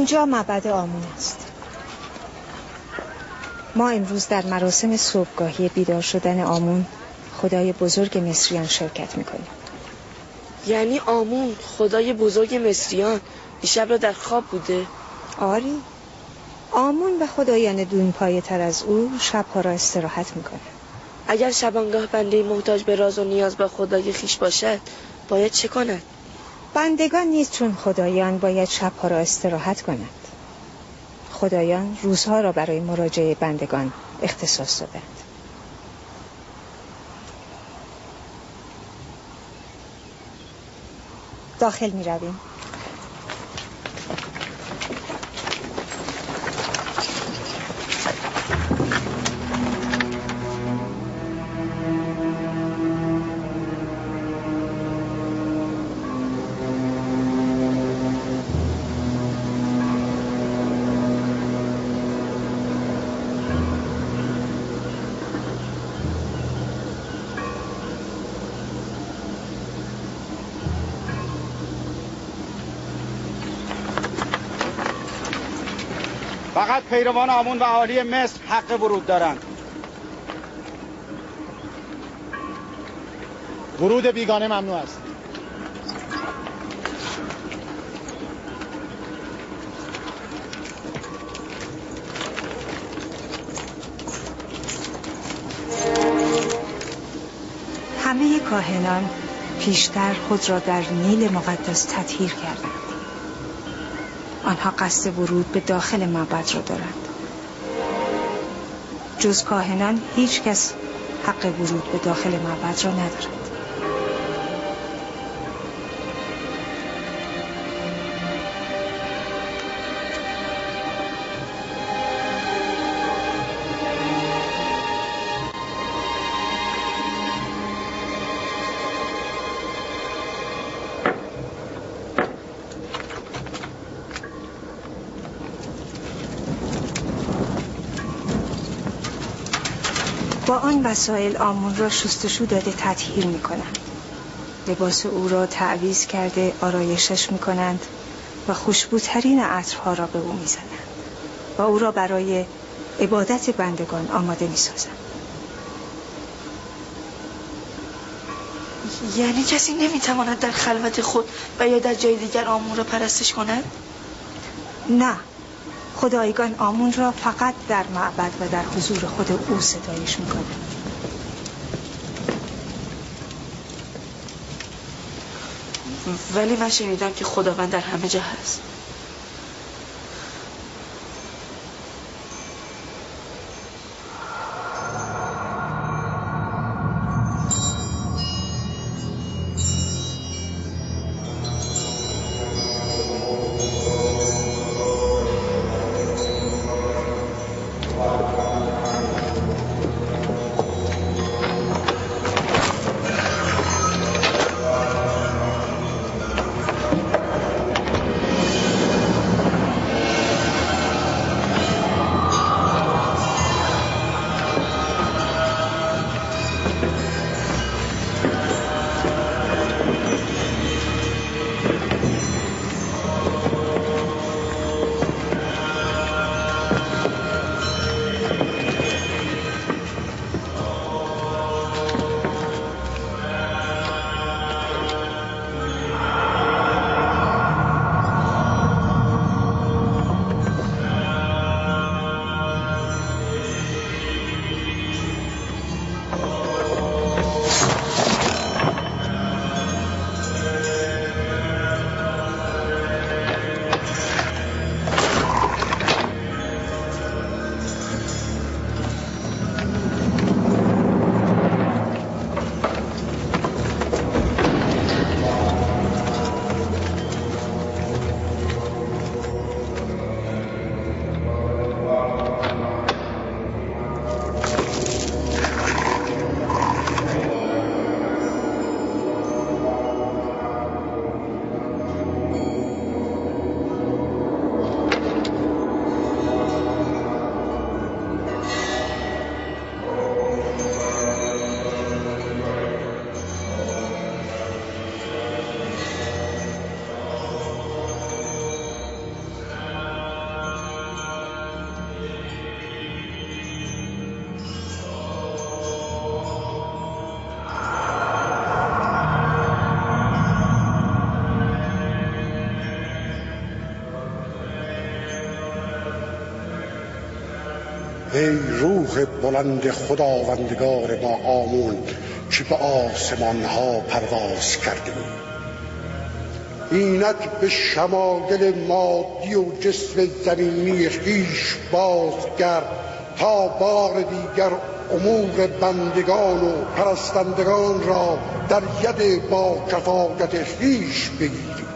اینجا معبد آمون است. ما امروز در مراسم صبحگاهی بیدار شدن آمون، خدای بزرگ مصریان، شرکت میکنیم. یعنی آمون خدای بزرگ مصریان دیشب را در خواب بوده؟ آری، آمون و خدایان دون پایه تر از او شبها را استراحت میکنه. اگر شبانگاه بنده محتاج به راز و نیاز با خدای خیش باشد باید چه کند؟ بندگان نیز چون خدایان باید شبها را استراحت کنند. خدایان روزها را برای مراجعه بندگان اختصاص دادند. داخل می رویم. فقط پیروان آمون و اهالی مصر حق ورود دارند. ورود بیگانه ممنوع است. همه کاهنان پیشتر خود را در نیل مقدس تطهیر کردند. آنها قصد ورود به داخل معبد را دارند. جز کاهنان هیچ کس حق ورود به داخل معبد را ندارد. با آن وسایل آمون را شستشو داده تطهیر می کنند. لباس او را تعویض کرده آرایشش می کنند و خوشبوترین عطرها را به او می زنند و او را برای عبادت بندگان آماده می سازند. یعنی کسی نمی تواند در خلوت خود و یا در جای دیگر آمون را پرستش کند؟ نه، خدایگان آمون را فقط در معبد و در حضور خود او ستایش می‌کنند. ولی من شنیدم که خداوند در همه جا هست. ای روح بلند خداوندگار ما آمون که به آسمان ها پرواز کردی، اینک به شمایل مادی و جسم زمینی خویش بازگرد تا بار دیگر امور بندگان و پرستندگان را در ید با کفایت خویش بگیری.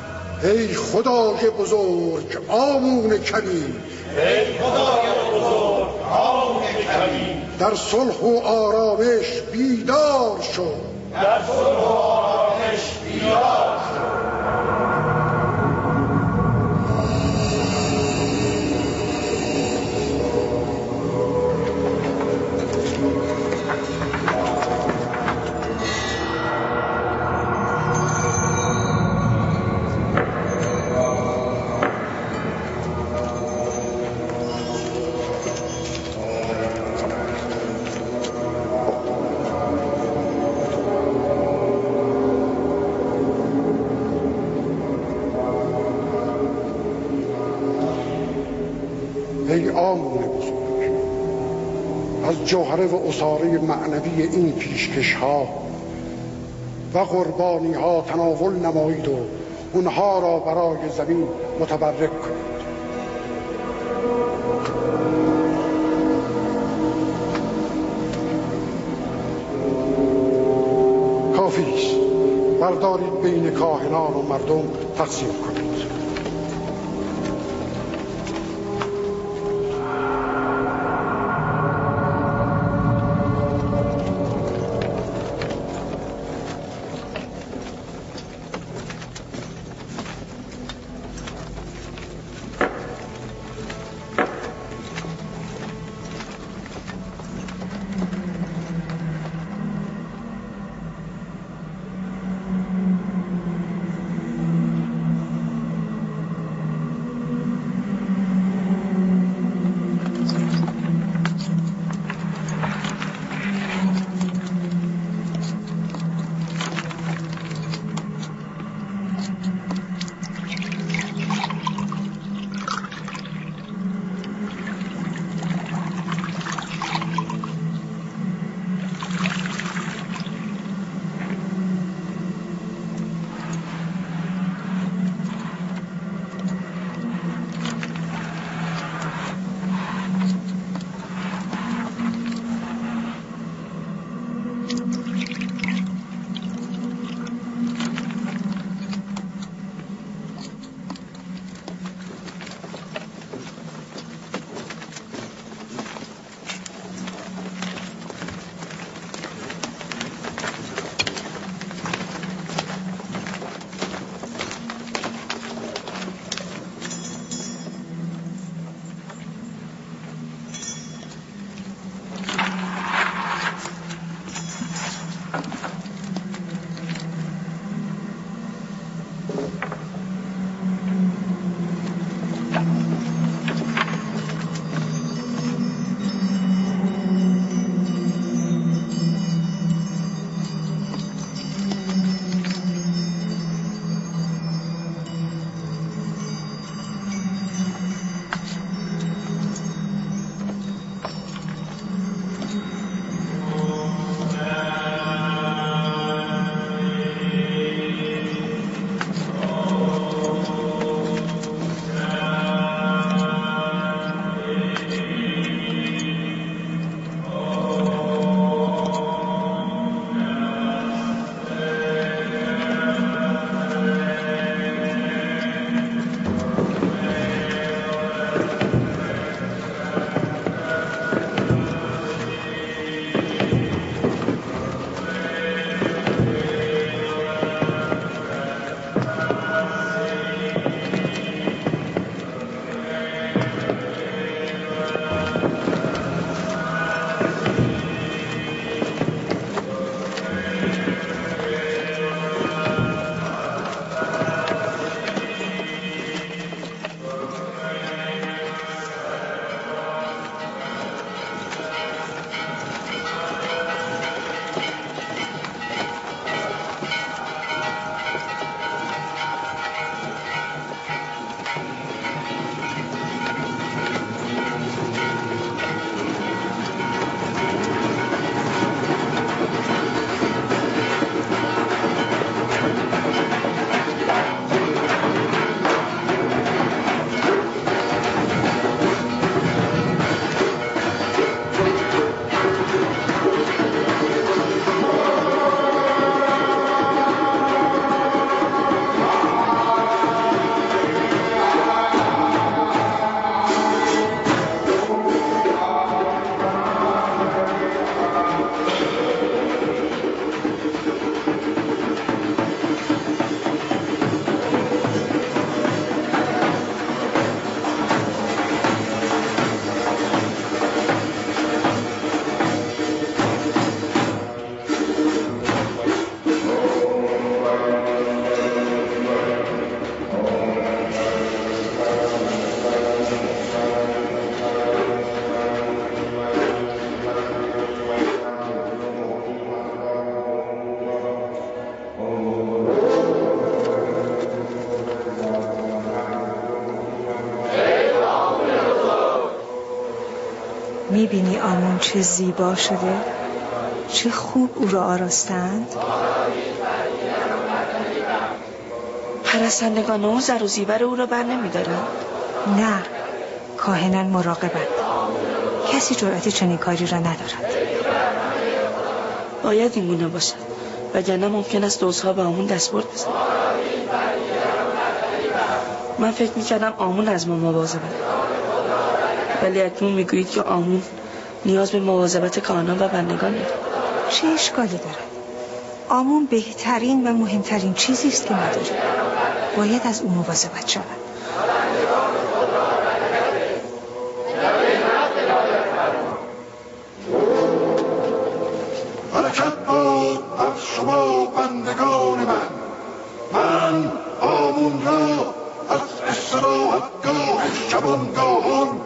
ای خدای بزرگ آمون کریم، ای خدای بزرگ آمون کریم، در صلح و آرامش بیدار شو، در صلح و آرامش بیدار شو. ای آمون بزرگ، از جوهره و اصاره معنوی این پیشکش ها و قربانی ها تناول نمایید و اونها را برای زمین متبرک کنید. کافی است، بردارید بین کاهنان و مردم تقسیم کنید. میبینی آمون چه زیبا شده؟ چه خوب او را آراستند؟ پرستندگان او زر و زیور او را بر نمی‌دارند؟ نه، کاهنان مراقبند. کسی جرأت چنین کاری را ندارد. باید این گونه باشد، وگرنه ممکن است دوزها به آمون دستبرد بزنند. من فکر می‌کردم آمون از ما مواظبت، ولی اکنون میگویید که آمون نیاز به مواظبت کاهنان و بندگان دارد. چه اشکالی دارد؟ آمون بهترین و مهمترین چیزی است که ما داریم. باید از او مواظبت شود. برکت باد بر شما بندگان من آمون را از استراحتگاه شبانگاهان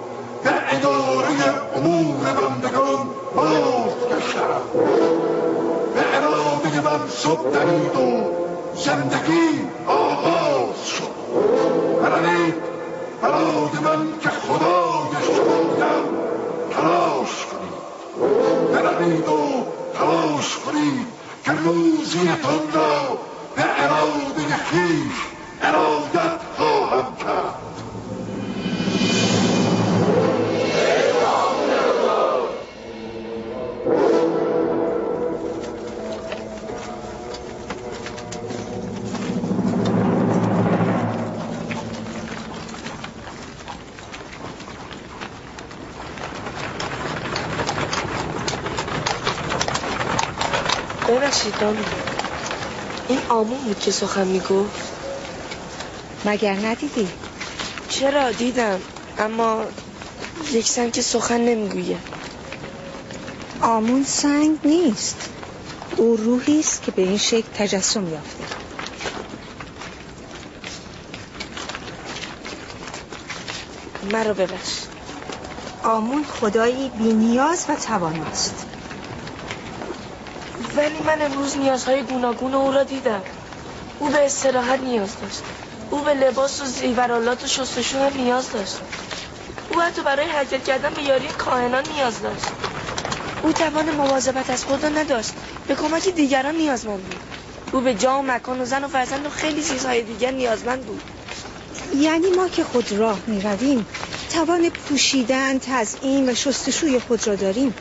به اداره امور بندگان باز گشتم. به اراده من صبح دمید و زندگی آغاز شد. برنید برای من که خدای شمایم تلاش کنید. برنید و تلاش کنید که روزیتان را به اراده خویش ارادت خواهم کرد. ببخشید دامون، این آمون بود که سخن میگفت؟ مگر ندیدی؟ چرا دیدم، اما یک سنگ که سخن نمیگوید. آمون سنگ نیست. او روحی است که به این شکل تجسم یافته. مرا ببخش. آمون خدایی بی نیاز و تواناست. ولی من امروز نیازهای گوناگون او را دیدم. او به استراحت نیاز داشت. او به لباس و زیورالات و شستشو هم نیاز داشت. او حتی برای حرکت کردن به یاری کاهنان نیاز داشت. او توان مواظبت از خود را نداشت. به کمک دیگران نیازمند بود. او به جا و مکان و زن و فرزند و خیلی چیزهای دیگر نیازمند بود. یعنی ما که خود راه می رویم توان پوشیدن، تزیین و شستشوی خود را داریم،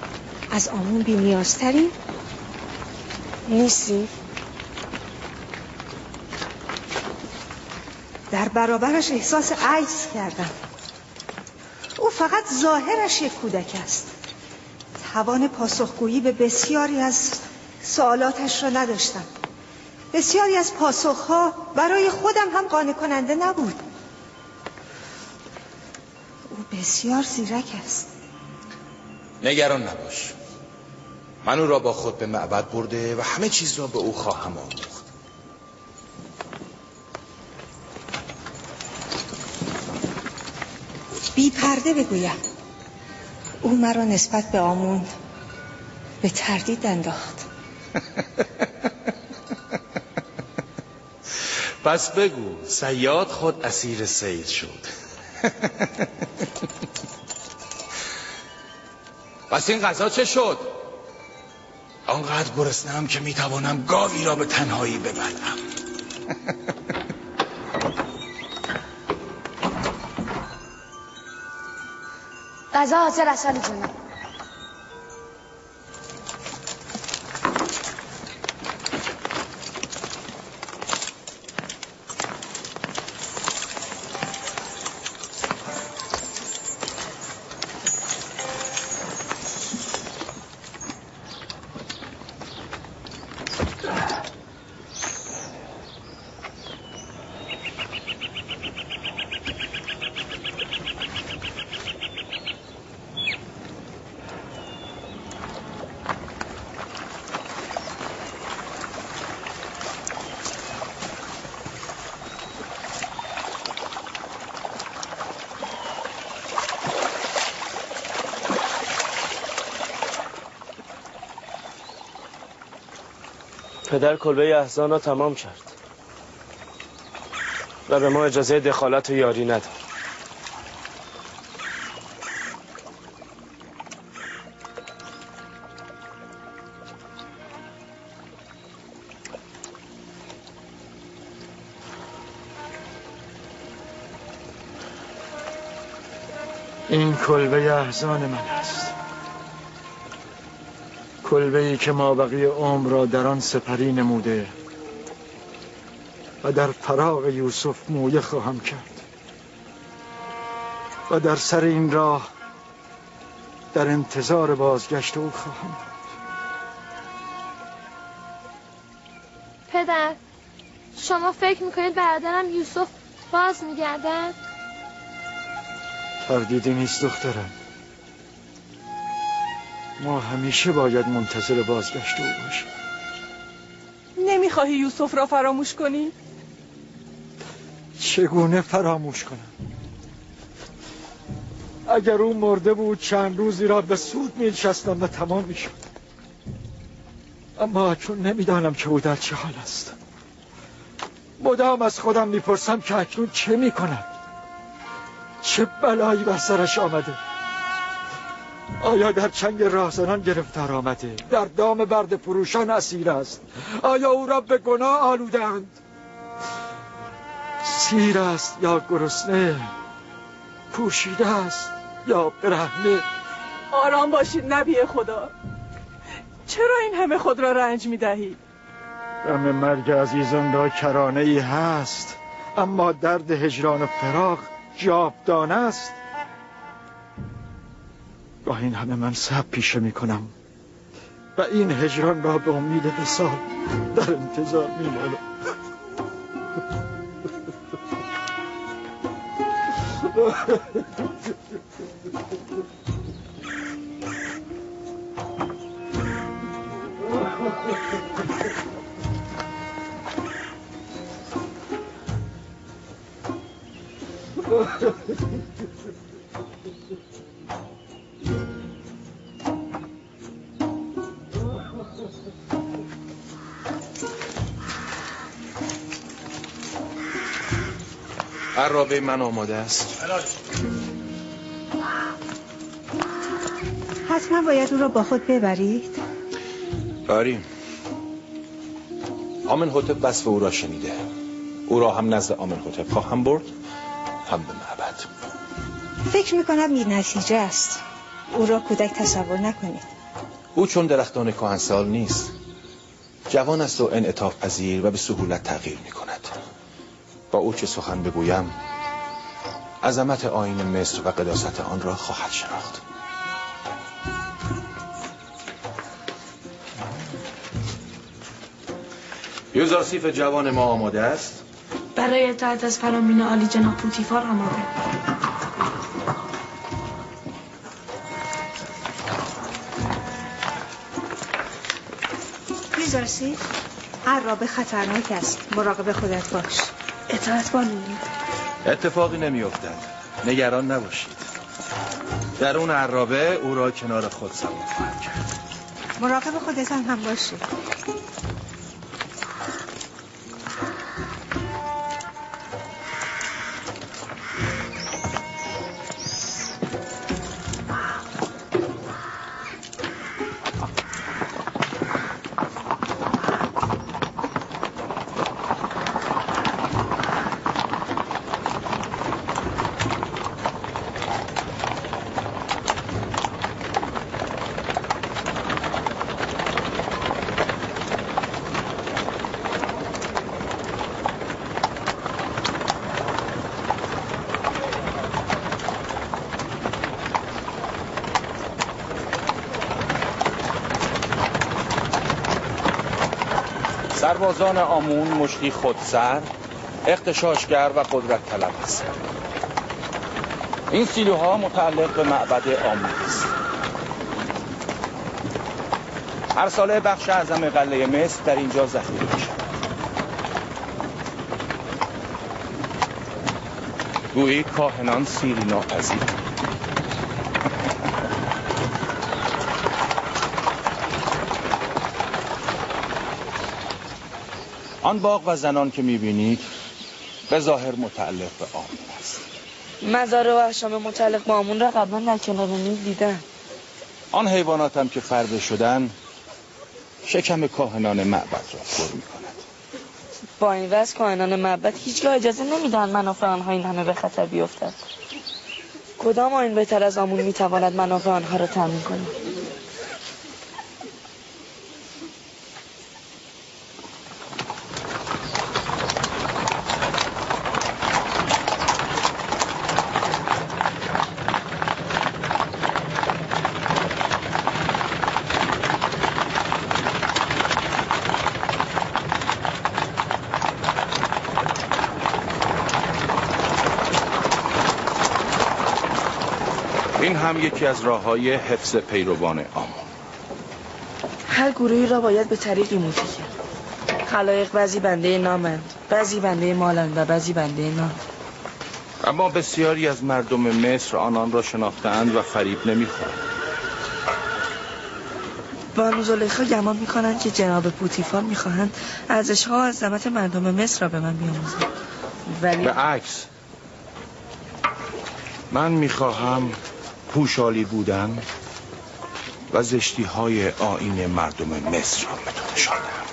از آمون بی نیازتریم؟ نیستیم. در برابرش احساس عجز کردم. او فقط ظاهرش یک کودک است. توان پاسخگویی به بسیاری از سوالاتش را نداشتم. بسیاری از پاسخها برای خودم هم قانع کننده نبود. او بسیار زیرک است. نگران نباش، من او را با خود به معبد برده و همه چیز را به او خواهم آموخت. بی پرده بگویم، او مرا نسبت به آمون به تردید انداخت. پس بگو صیاد خود اسیر صید شد. پس این غذا چه شد؟ آنقدر گرسنه‌ام که میتوانم گاوی را به تنهایی ببلعم. غذا حاضر است علی جناب. پدر کلبه احزان را تمام کرد و به ما اجازه دخالت و یاری نداد. این کلبه احزان من است، کلبه‌ای که مابقی عمر را در آن سپری نموده و در فراق یوسف مویه خواهم کرد و در سر این راه در انتظار بازگشت او خواهم بود. پدر، شما فکر میکنید برادرم یوسف باز میگردد؟ تردیدی نیست دخترم، ما همیشه باید منتظر بازگشت او باشیم. نمیخواهی یوسف را فراموش کنی؟ چگونه فراموش کنم؟ اگر او مرده بود چند روزی را به سود می‌نشستم و تمام میشد. اما چون نمیدانم که او در چه حال است، مدام از خودم میپرسم که اکنون چه میکند؟ چه بلایی بر سرش آمده؟ آیا در چنگ راهزنان گرفتار آمده؟ در دام برده فروشان اسیر است؟ آیا او را به گناه آلودند؟ سیر است یا گرسنه؟ پوشیده است یا برهنه؟ آرام باشید نبی خدا، چرا این همه خود را رنج میدهید؟ غم مرگ عزیزان را کرانه ای هست، اما درد هجران و فراق جاودانه است. گاه این همه من صبر پیشه می کنم و این هجران را به امید وصال در انتظار می مانم. عرابه من آماده است. حتما باید او را با خود ببرید. بریم. آمنحتب وصف او را شنیده. او را هم نزد آمنحتب خواهم برد، هم به معبد. فکر میکنم بی نتیجه است. او را کودک تصور نکنید. او چون درختان کهنسال نیست، جوان است و انعطاف پذیر و به سهولت تغییر میکند. با او چه سخن بگویم عظمت آیین مصر و قداست آن را خواهد شناخت. یوزاسیف جوان ما آماده است؟ برای اطاعت از فرامین عالی جناب پوتیفار آماده. یوزاسیف، عرابه خطرناک است، مراقب خودت باش. اطاعت بانوی. اتفاقی نمی افتد، نگران نباشید. در اون عرابه او را کنار خود سوار خواهم کرد. مراقب خودت هم باشی. سربازان آمون مشتی خودسر، اغتشاشگر و قدرت طلب است. این سیلوها متعلق به معبد آمون است. هر ساله بخش اعظم قلعه مصر در اینجا ذخیره می‌شود. گویی کاهنان سیری ناپذیر. آن باغ و زنان که می‌بینید به ظاهر متعلق به آمون است. مزار و احشام متعلق به آمون را قبلا در کنار نیل دیدم. آن حیوانات هم که فربه شدن شکم کاهنان معبد را پر می‌کند. با این وضع کاهنان معبد هیچگاه اجازه نمیدن منافع آنها این همه به خطر بیفتد. کدام آیین بهتر از آمون میتواند منافع آنها را تامین کند؟ این هم یکی از راه‌های حفظ پیروان آمون. هر گروهی را باید به طریقی موتی کرد. خلایق بعضی بنده نامند، بعضی بنده مالند و بعضی بنده نام. اما بسیاری از مردم مصر آنان را شناختند و فریب نمی‌خورند. بانو زلیخا گمان می‌کنند که جناب پوتیفار می‌خواهند ارزش‌ها و عظمت مردم مصر را به من بیاموزند. ولی به عکس من می‌خواهم پوشالی بودن و زشتی‌های آیین مردم مصر را به تو نشان دهم.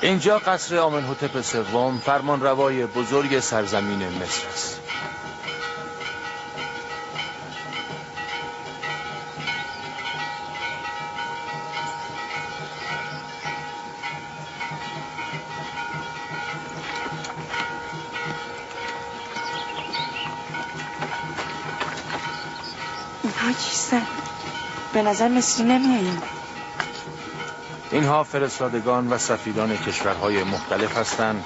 اینجا قصر آمنحتپ سوم، فرمانروای بزرگ سرزمین مصر است. اینها کیستن؟ به نظر مصری نمیاییم. اینها فرستادگان و سفیران کشورهای مختلف هستند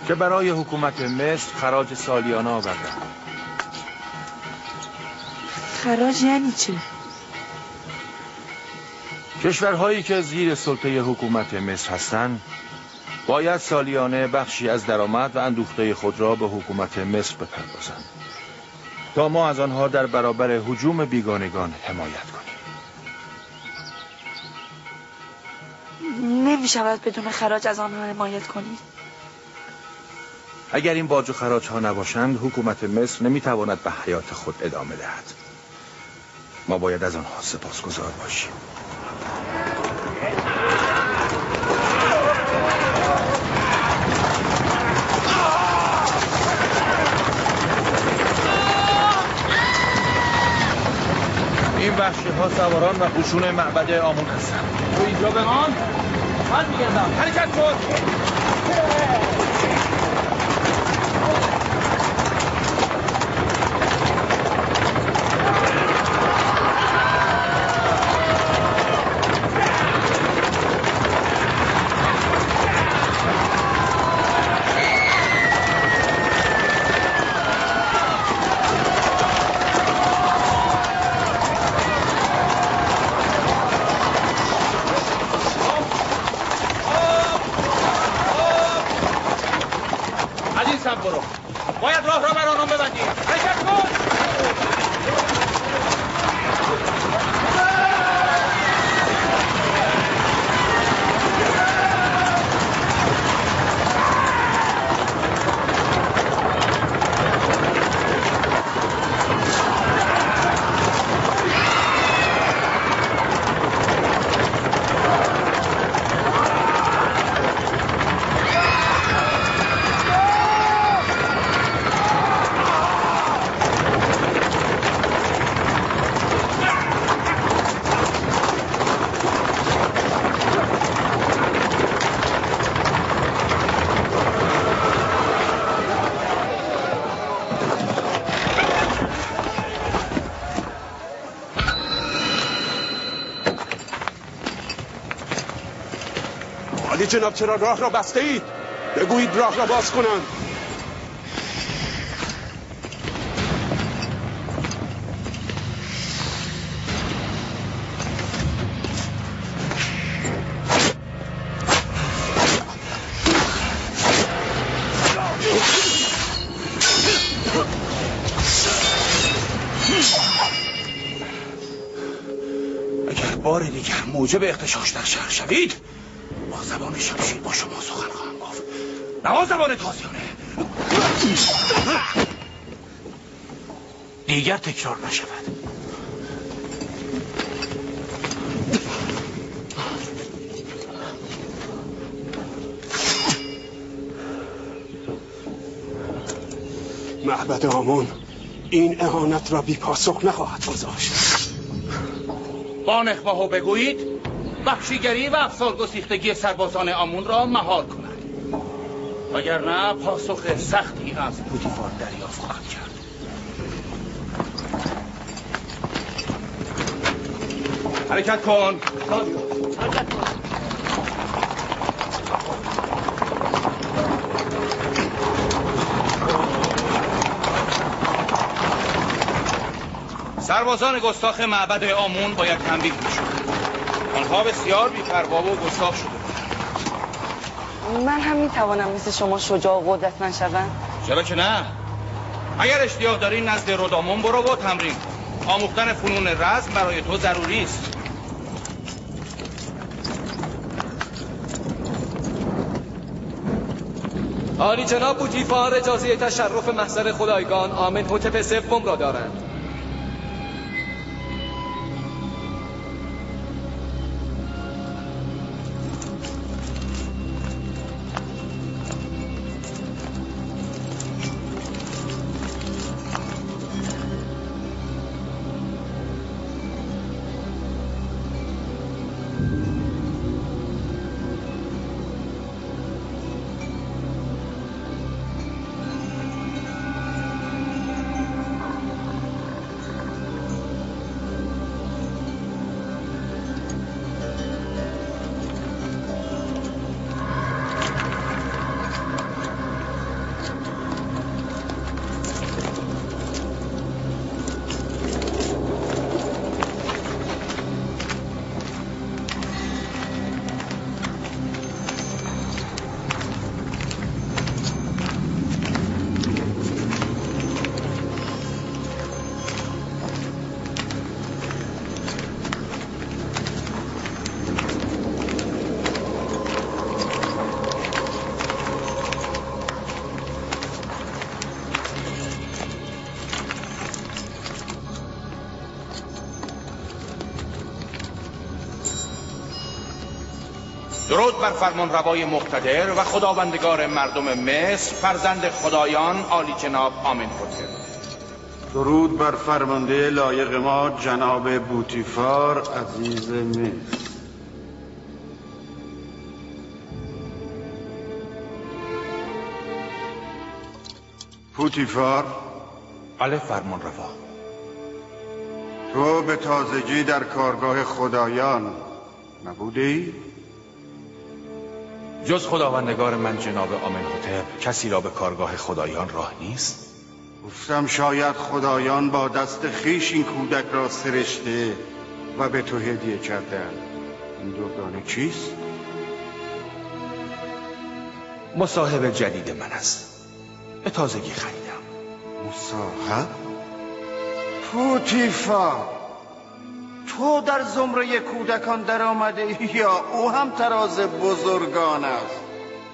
که برای حکومت مصر خراج سالیانه آوردند. خراج یعنی چی؟ کشورهایی که زیر سلطه حکومت مصر هستند باید سالیانه بخشی از درآمد و اندوخته خود را به حکومت مصر بپردازند تا ما از آنها در برابر هجوم بیگانگان حمایت کنیم. نمی شود بدون خراج از آنها حمایت کنید؟ اگر این باج و خراج ها نباشند حکومت مصر نمی تواند به حیات خود ادامه دهد. ما باید از آنها سپاسگزار باشیم. این وحشی ها سواران و قشون معبد آمون هستند. تو اینجا بمان؟ من میگردم. حرکت کن! برو. باید راه را بر آنان ببندیم. حرکت کن! جناب چرا راه را بسته اید؟ بگویید راه را باز کنند. موجب اغتشاش در شهر شوید با زبان شمشیر با شما سخن خواهم گفت، نه با زبان تازیانه. دیگر تکرار نشود. معبد آمون این اهانت را بی پاسخ نخواهد گذاشت. با نخبه‌ها بگویید وحشیگری و افسار گسیختگی سربازان آمون را مهار کند، وگرنه پاسخ سختی از پوتیفار دریافت خواهد کرد. حرکت کن. حرکت کن. سربازان گستاخ معبد آمون باید تنبیه می‌شد. آنها بسیار بی‌پروا و گستاخ شده بودند. من هم میتوانم مثل شما شجاع و قدرتمند شوم؟ چرا که نه؟ اگر اشتیاق داری نزد رودامون برو و تمرین کن. آموختن فنون رزم برای تو ضروری است. عالی جناب بوتیفار اجازه تشرف محضر خدایگان آمنحتپ سوم را دارند. درود بر فرمانروای مقتدر و خداوندگار مردم مصر، فرزند خدایان عالی جناب آمنحتپ. درود بر فرمانده لایق ما جناب بوتیفار عزیز مصر. بوتیفار. بله فرمانروا. تو به تازگی در کارگاه خدایان نبودی؟ جز خداوندگار من جناب آمنحتپ کسی را به کارگاه خدایان راه نیست؟ گفتم شاید خدایان با دست خویش این کودک را سرشته و به تو هدیه کردند. این دردانه چیست؟ مصاحب جدید من است. به تازگی خریدم. مصاحب؟ پوتیفار، تو در زمره کودکان در آمده یا او هم تراز بزرگان است؟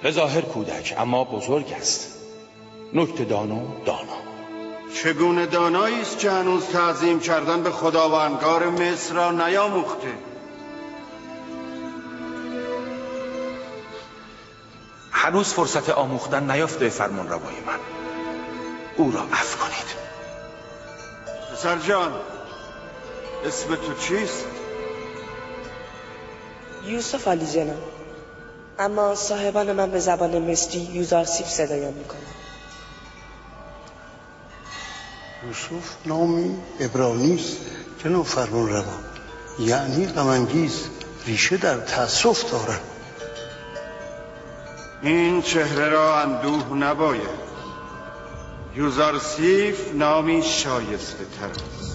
به ظاهر کودک اما بزرگ است. نکته دان و دانا. چگونه دانایی است که هنوز تعظیم کردن به خداوندگار مصر را نیاموخته؟ هنوز فرصت آموختن نیافته فرمانروای من. او را عفو کنید. پسر جان، اسم تو چیست؟ یوسف علی جناب، اما صاحبان من به زبان مصری یوزارسیف صدایم میکنن. یوسف نامی عبرانی است جناب فرمانروا، یعنی غم‌انگیز، ریشه در تأسف دارد. این چهره را اندوه نباید. یوزارسیف نامی شایسته تر است.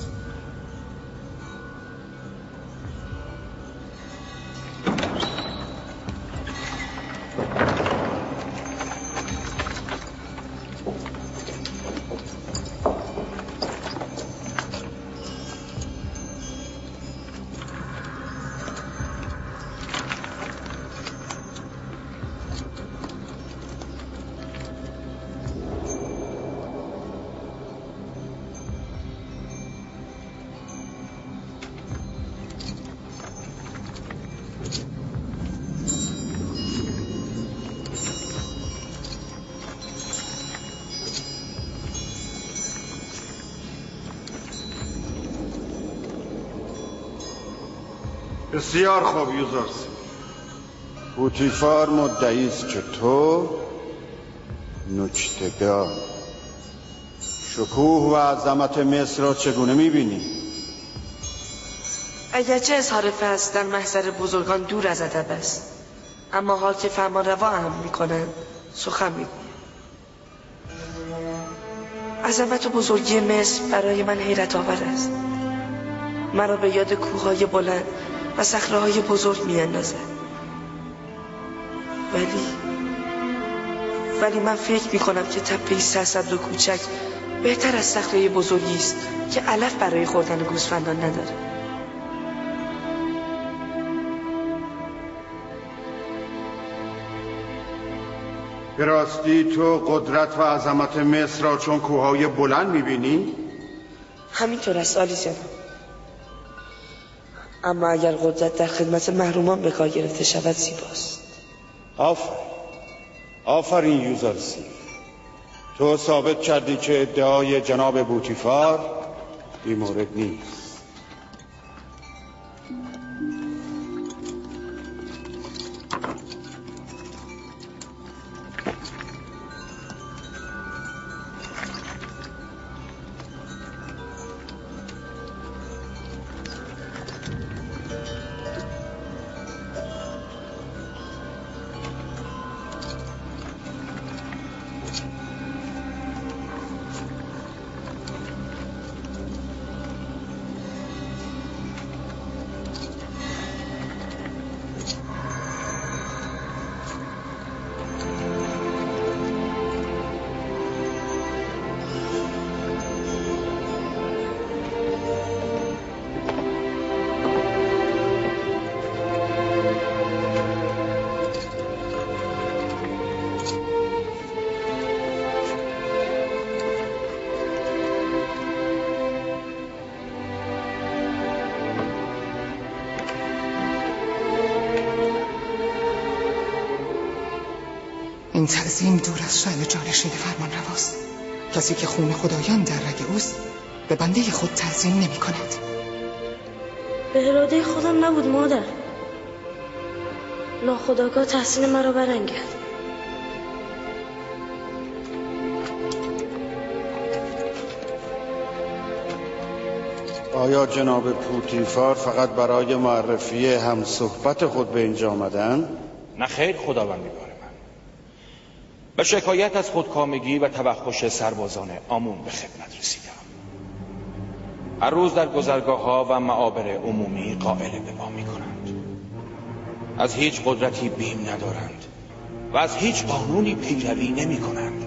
بسیار خوب یوزرسی. بوتیفار مدعی است که تو نکته‌گر شکوه و عظمت مصر را چگونه می‌بینی؟ اگرچه اظهار فضل در محضر بزرگان دور از ادب است، اما حال که فرمانروا اهم می‌کنند سخن می‌گویم. عظمت و بزرگی مصر برای من حیرت آور است. مرا به یاد کوه‌های بلند و صخره‌های بزرگ می‌اندازد. ولی من فکر می‌کنم که تپه‌ای سرسبز و کوچک بهتر از صخره بزرگی است که علف برای خوردن گوسفندان نداره. به راستی تو قدرت و عظمت مصر را چون کوههای بلند می‌بینی؟ همینطور است عالی جناب. اما اگر قدرت در خدمت محرومان به کار گرفته شود زیباست. آفرین یوزرسی. تو ثابت کردی که ادعای جناب بوتیفار بی مورد نیست. این تعظیم دور از شأن جانشین فرمان رواست. کسی که خون خدایان در رگ اوست به بنده خود تعظیم نمی کند. به اراده خودم نبود مادر. ناخودآگاه تحسین مرا برانگیخت. آیا جناب بوتیفار فقط برای معرفی همصحبت خود به اینجا آمدن؟ نه خیر خداوند بیگار من. به شکایت از خودکامگی و توحش سربازان آمون به خدمت رسیدم. هر روز در گذرگاه‌ها و معابر عمومی قائله به پا می‌کنند. از هیچ قدرتی بیم ندارند و از هیچ قانونی پیروی نمی‌کنند.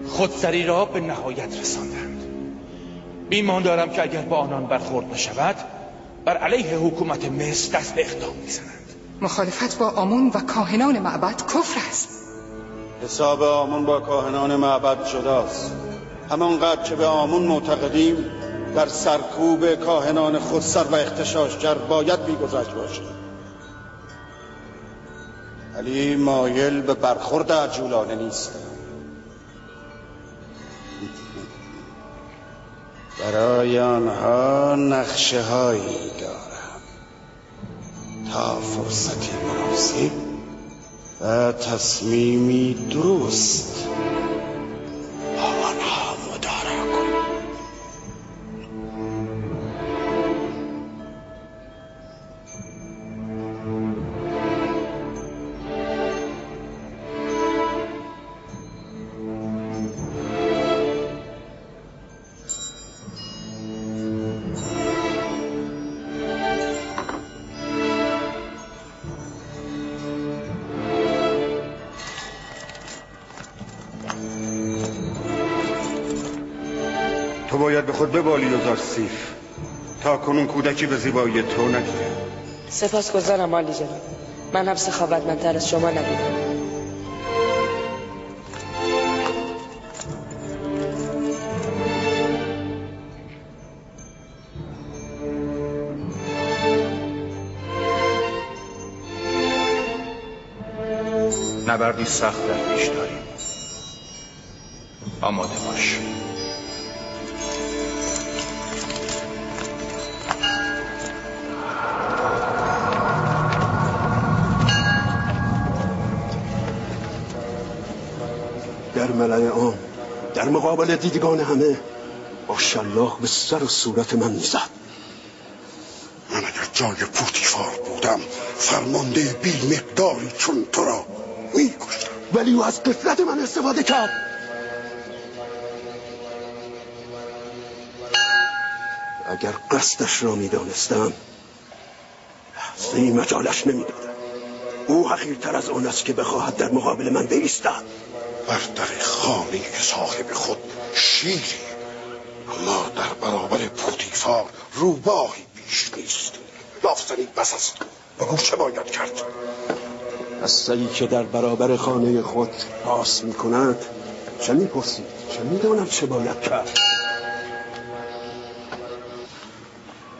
خودسری را به نهایت رساندند. بیمان دارم که اگر با آنان برخورد نشود بر علیه حکومت مصر دست به اقدام می‌زنند. مخالفت با آمون و کاهنان معبد کفر است. حساب آمون با کاهنان معبد جداست. همانقدر که به آمون معتقدیم در سرکوب کاهنان خودسر و اغتشاشگر باید می‌گذشت باشیم. ولی مایل به برخورد عجولانه نیستم. برای آنها نقشه هایی دارم تا فرصتی مناسب و تصمیمی درست با آنها مدارا کنم. تو باید به خود ببالی یوزرسیف. تا کنون کودکی به زیبایی تو ندیده. سپاسگزارم عالی جناب. من هم سخاوتمندتر از شما نبودم. نبردی سخت در پیش داریم. آماده باش. در ملأ عام در مقابل دیدگان همه با شلاق به سر و صورت من میزد. من اگر جای پوتیفار بودم فرمانده بی مقداری چون تو را میکشتم، ولی او از غفلت من استفاده کرد. اگر قصدش را میدانستم لحظه ای مجالش نمیدادم. او حقیرتر از آن است که بخواهد در مقابل من بایستد. بر در خانه صاحب خود شیری، اما در برابر پوتیفار روباهی بیش نیست. لافزنی بس است. بگو چه باید کرد؟ قصه‌ای که در برابر خانه خود راست می‌کند چه می‌پرسید؟ چه می‌دانم چه باید کرد؟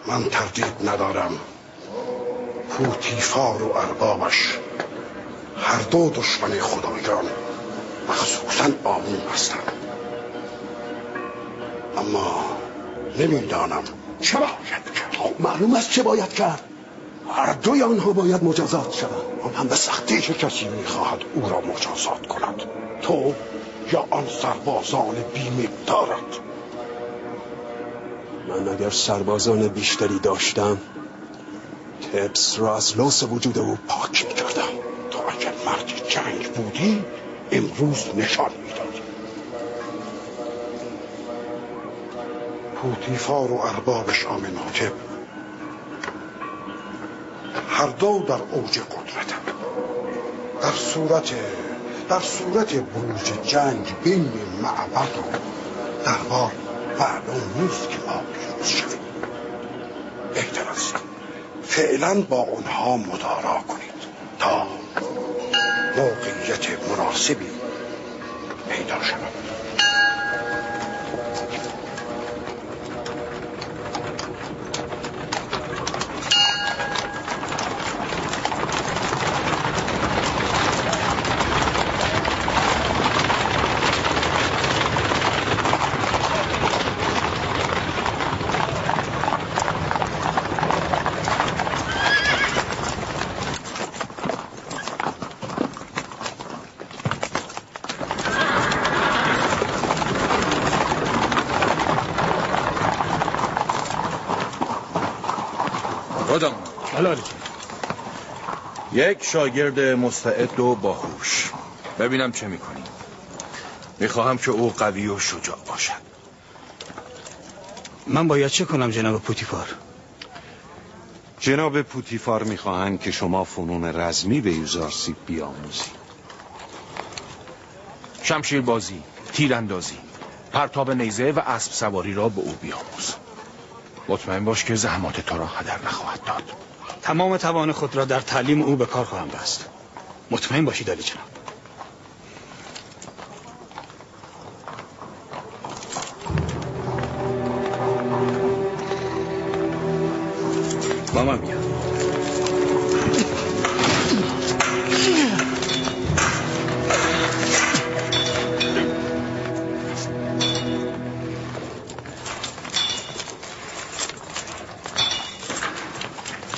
من تردید ندارم پوتیفار و اربابش هر دو دشمن خدایان مخصوصاً آمون هستند، اما نمیدانم چه باید کرد. معلوم است چه باید کرد. هر دوی آنها باید مجازات شوند، آن هم به سختی. چه کسی میخواهد او را مجازات کند؟ تو یا آن سربازان بی‌مقدارت؟ من اگر سربازان بیشتری داشتم تبس را از لوث وجود او پاک میکردم. تو اگر مرد جنگ بودی امروز نشان میدادی. پوتیفار و اربابش آمنهوتپ هر دو در اوج قدرتند. در صورت بروز جنگ بین معبد و دربار معلوم نیست که ما پیروز شویم. بهتر است فعلا با اونها مدارا کنید تا موقعیت مناسبی پیدا شود. یک شاگرد مستعد و باهوش. ببینم چه میکنی. میخواهم که او قوی و شجاع باشد. من باید چه کنم جناب پوتیفار؟ جناب پوتیفار میخواهند که شما فنون رزمی به یوزارسیب بیاموزید. شمشیر بازی، تیراندازی، پرتاب نیزه و اسب سواری را به او بیاموز. مطمئن باش که زحمات تو را هدر نخواهد داد. تمام توان خود را در تعلیم او به کار خواهم بست. مطمئن باشید عالی جناب. با من بیا.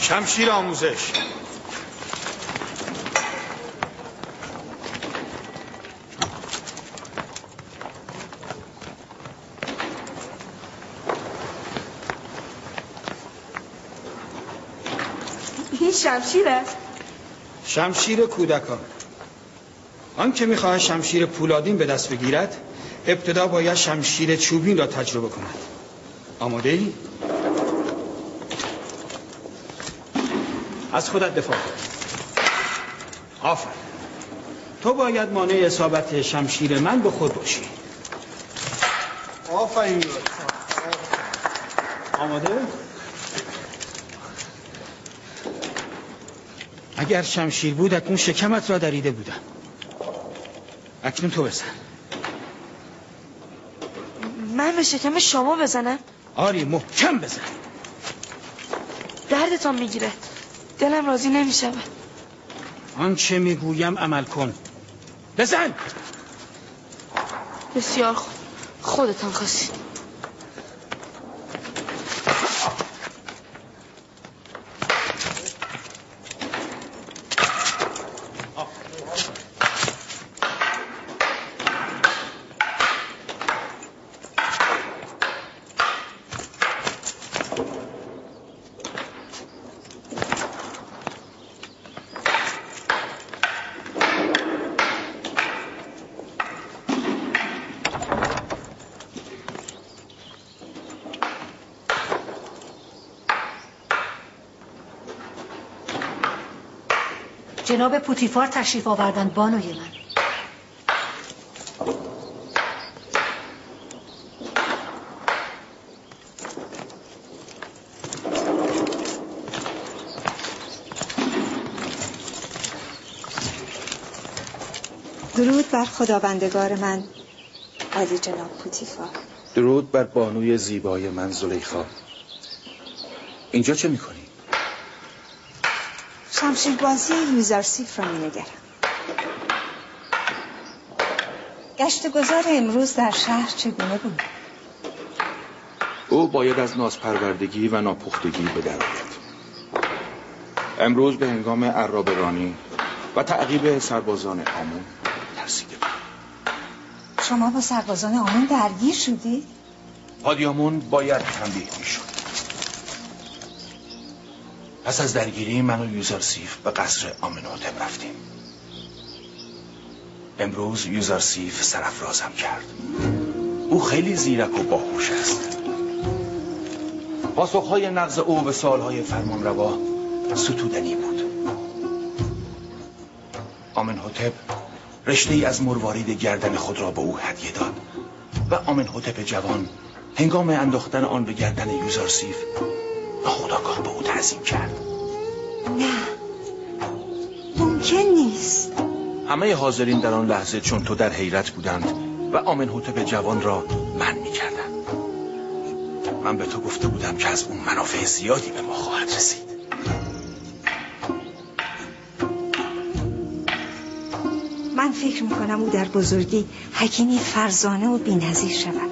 شمشیر آموزش. این شمشیر است؟ شمشیر کودکان. آن که میخواهد شمشیر پولادین به دست بگیرد ابتدا باید شمشیر چوبین را تجربه کند. آماده ای؟ از خودت دفاع کن. آفرین. تو باید مانع اصابت شمشیر من به خود باشی. آفرین. آماده؟ اگر شمشیر بود اکنون شکمت را دریده بودم. اکنون تو بزن. من به شکم شما بزنم؟ آری محکم بزن. دردتان میگیره. دلم راضی نمیشه. آنچه میگویم عمل کن. بزن. بسیار خوب. خودتان خواستید. جناب پوتیفار تشریف آوردند بانوی من. درود بر خداوندگار من عالی جناب پوتیفار. درود بر بانوی زیبای من زلیخا. اینجا چه میکنی؟ شمشیربازی یوزارسیف را مینگرم. گشت گذار امروز در شهر چگونه بود؟ او باید از نازپروردگی و ناپختگی به در آید. امروز به هنگام عراب رانی و تعقیب سربازان آمون ترسیده بود. شما با سربازان آمون درگیر شدید؟ پادیامون باید تنبیه میشد. پس از درگیری من و یوزارسیف به قصر آمنهوتپ رفتیم. امروز یوزارسیف سرافرازم کرد. او خیلی زیرک و باهوش است. پاسخهای نغز او به سوالهای فرمانروا ستودنی بود. آمنهوتپ رشته‌ای از مروارید گردن خود را به او هدیه داد و آمنهوتپ جوان هنگام انداختن آن به گردن یوزارسیف ناخودآگاه به او تعظیم کرد. نه، ممکن نیست. همه حاضرین در آن لحظه چون تو در حیرت بودند و آمنهوتپ جوان را منع می‌کردند. من به تو گفته بودم که از اون منافع زیادی به ما خواهد رسید. من فکر میکنم او در بزرگی حکیمی فرزانه و بی‌نظیر شود.